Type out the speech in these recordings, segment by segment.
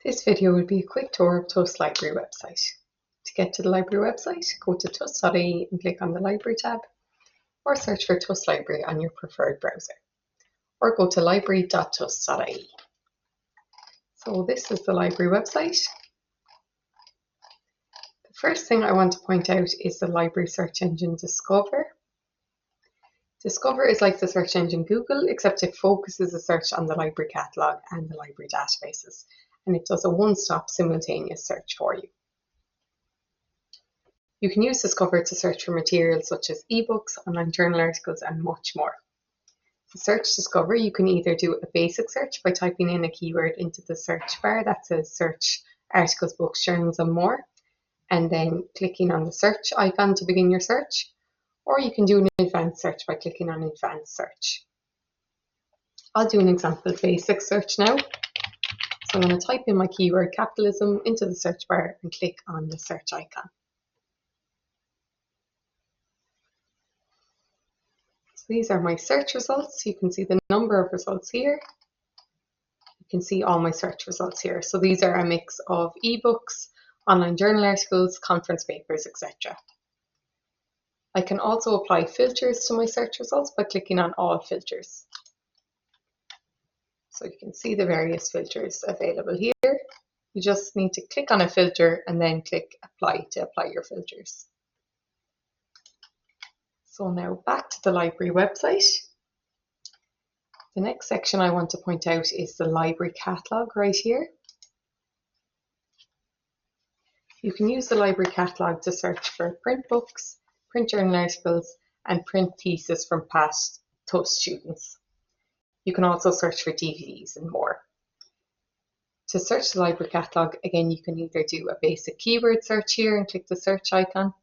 This video will be a quick tour of TUS Library website. To get to the library website, go to tus.ie and click on the Library tab, or search for TUS Library on your preferred browser, or go to library.tus.ie. So this is the library website. The first thing I want to point out is the library search engine Discover. Discover is like the search engine Google, except it focuses the search on the library catalogue and the library databases, and it does a one-stop simultaneous search for you. You can use Discover to search for materials such as ebooks, online journal articles, and much more. To search Discover, you can either do a basic search by typing in a keyword into the search bar that says search articles, books, journals, and more, and then clicking on the search icon to begin your search, or you can do an advanced search by clicking on advanced search. I'll do an example basic search now. So I'm going to type in my keyword capitalism into the search bar and click on the search icon. So these are my search results. You can see the number of results here. You can see all my search results here. So these are a mix of ebooks, online journal articles, conference papers, etc. I can also apply filters to my search results by clicking on all filters. So you can see the various filters available here. You just need to click on a filter and then click apply to apply your filters. So now back to the library website. The next section I want to point out is the library catalogue right here. You can use the library catalogue to search for print books, print journal articles, and print theses from past TUS students. You can also search for DVDs and more. To search the library catalogue, again, you can either do a basic keyword search here and click the search icon,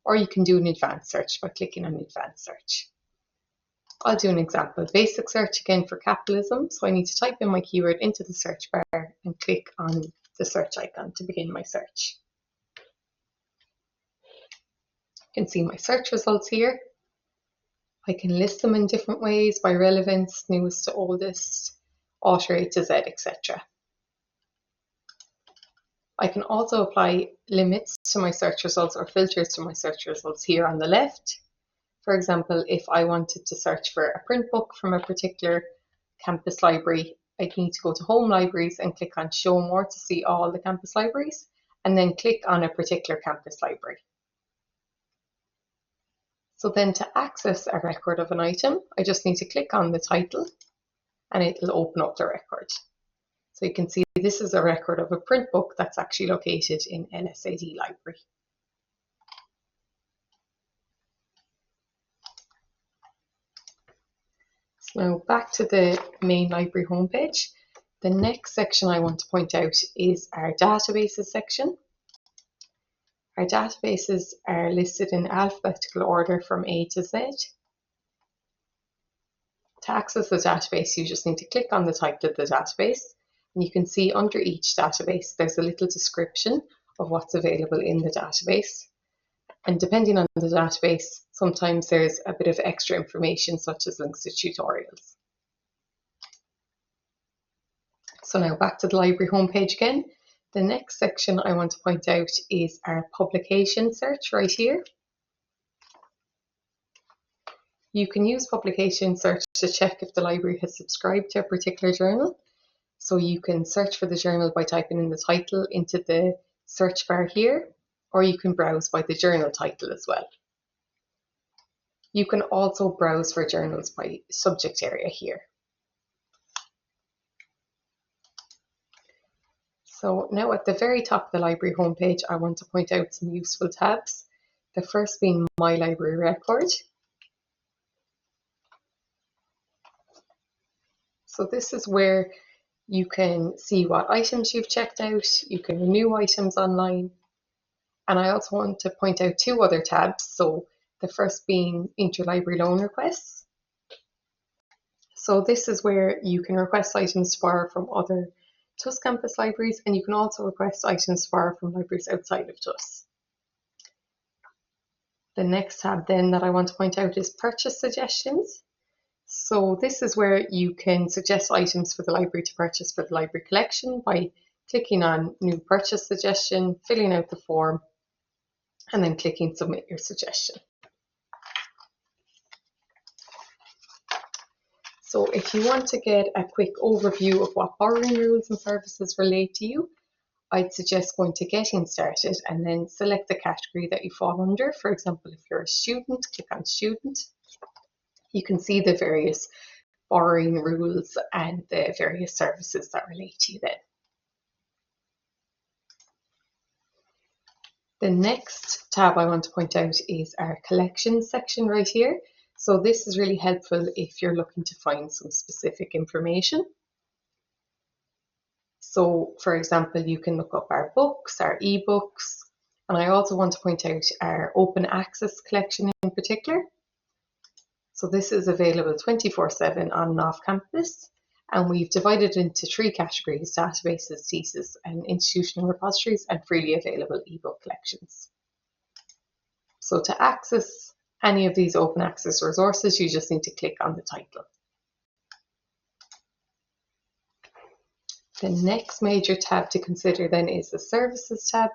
or you can do an advanced search by clicking on advanced search. I'll do an example basic search again for capitalism. So I need to type in my keyword into the search bar and click on the search icon to begin my search. You can see my search results here. I can list them in different ways by relevance, newest to oldest, author A to Z, etc. I can also apply limits to my search results or filters to my search results here on the left. For example, if I wanted to search for a print book from a particular campus library, I'd need to go to Home Libraries and click on Show More to see all the campus libraries, and then click on a particular campus library. So then to access a record of an item, I just need to click on the title and it'll open up the record. So you can see this is a record of a print book that's actually located in LSAD Library. So now back to the main library homepage. The next section I want to point out is our databases section. Our databases are listed in alphabetical order from A to Z. To access the database, you just need to click on the title of the database, and you can see under each database there's a little description of what's available in the database. And depending on the database, sometimes there's a bit of extra information such as links to tutorials. So now back to the library homepage again. The next section I want to point out is our publication search right here. You can use publication search to check if the library has subscribed to a particular journal. So you can search for the journal by typing in the title into the search bar here, or you can browse by the journal title as well. You can also browse for journals by subject area here. So now at the very top of the library homepage, I want to point out some useful tabs. The first being My Library Record. So this is where you can see what items you've checked out, you can renew items online. And I also want to point out two other tabs. So the first being Interlibrary Loan Requests. So this is where you can request items to borrow from other TUS campus libraries, and you can also request items to borrow from libraries outside of TUS. The next tab then that I want to point out is Purchase Suggestions. So this is where you can suggest items for the library to purchase for the library collection by clicking on New Purchase Suggestion, filling out the form, and then clicking Submit Your Suggestion. So if you want to get a quick overview of what borrowing rules and services relate to you, I'd suggest going to Getting Started and then select the category that you fall under. For example, if you're a student, click on Student. You can see the various borrowing rules and the various services that relate to you then. The next tab I want to point out is our collections section right here. So this is really helpful if you're looking to find some specific information. So for example, you can look up our books, our ebooks, and I also want to point out our open access collection in particular. So this is available 24/7 on and off campus, and we've divided it into 3 categories: databases, thesis, and institutional repositories, and freely available ebook collections. So to access any of these open access resources, you just need to click on the title. The next major tab to consider then is the Services tab.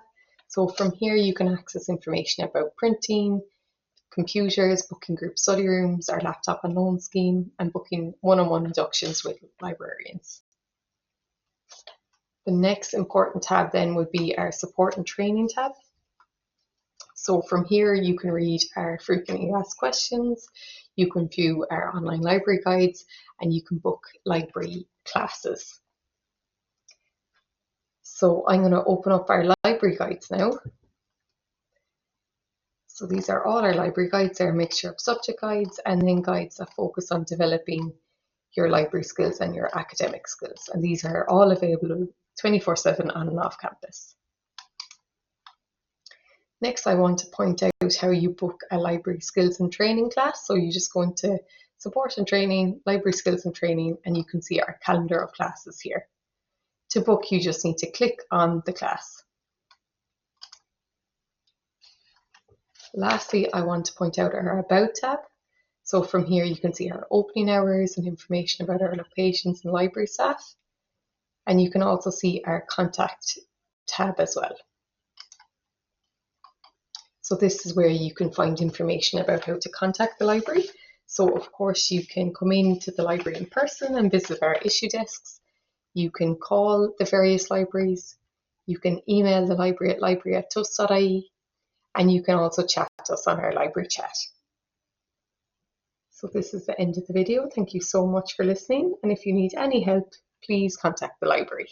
So from here you can access information about printing, computers, booking group study rooms, our laptop and loan scheme, and booking one-on-one inductions with librarians. The next important tab then would be our Support and Training tab. So from here you can read our frequently asked questions, you can view our online library guides, and you can book library classes. So I'm going to open up our library guides now. So these are all our library guides. They're a mixture of subject guides and then guides that focus on developing your library skills and your academic skills. And these are all available 24/7 on and off campus. Next, I want to point out how you book a library skills and training class. So you just go into Support and Training, Library Skills and Training, and you can see our calendar of classes here. To book, you just need to click on the class. Lastly, I want to point out our About tab. So from here you can see our opening hours and information about our locations and library staff. And you can also see our Contact tab as well. So this is where you can find information about how to contact the library. So of course you can come into the library in person and visit our issue desks. You can call the various libraries. You can email the library at library@tus.ie. And you can also chat to us on our library chat. So this is the end of the video. Thank you so much for listening. And if you need any help, please contact the library.